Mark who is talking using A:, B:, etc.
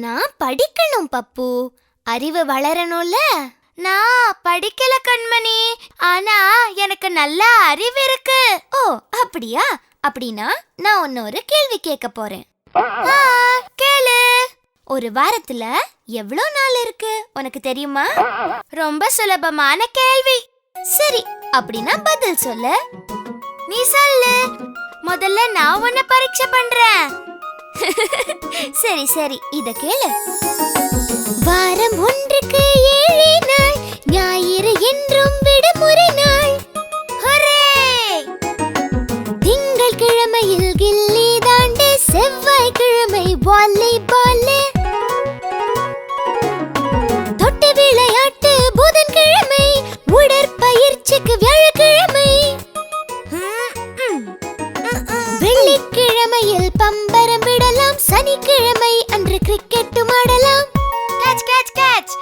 A: நான் படிக்கணும் பப்பு. அறிவு வளரணும்ல. நான் படிக்கல கண்மணி, ஆனா எனக்கு நல்ல அறிவு இருக்கு. ஓ அப்படியா? அப்படின்னா நான் உன்ன ஒரு கேள்வி கேட்க போறேன். கேளு. ஒரு வாரத்துல எவ்வளவு நாள் இருக்கு உனக்கு தெரியுமா? ரொம்ப சுலபமான கேள்வி. சரி, அப்படின்னா பதில் சொல்லு. நீ சொல்லு. முதல்ல நான் உன்னை பரீட்சை பண்றேன். சரி சரி, இத கேளு. வாரம் ஒன்றுக்கு 7 நாள், ஞாயிறு என்றும் விடுமுறை நாள். திங்கள் கிழமையில் கில்லி தாண்டு, செவ்வாய் கிழமை வாலிபால், தொட்டு விளையாட்டு புதன் கிழமை, உடற்பயிற்சிக்கு வியாழக்கிழமை, வெள்ளிக்கிழமையில் பம்பரம் விடலாம், சனிக்கிழமை அன்று கிரிக்கெட்டும் ஆடலாம். Catch catch catch.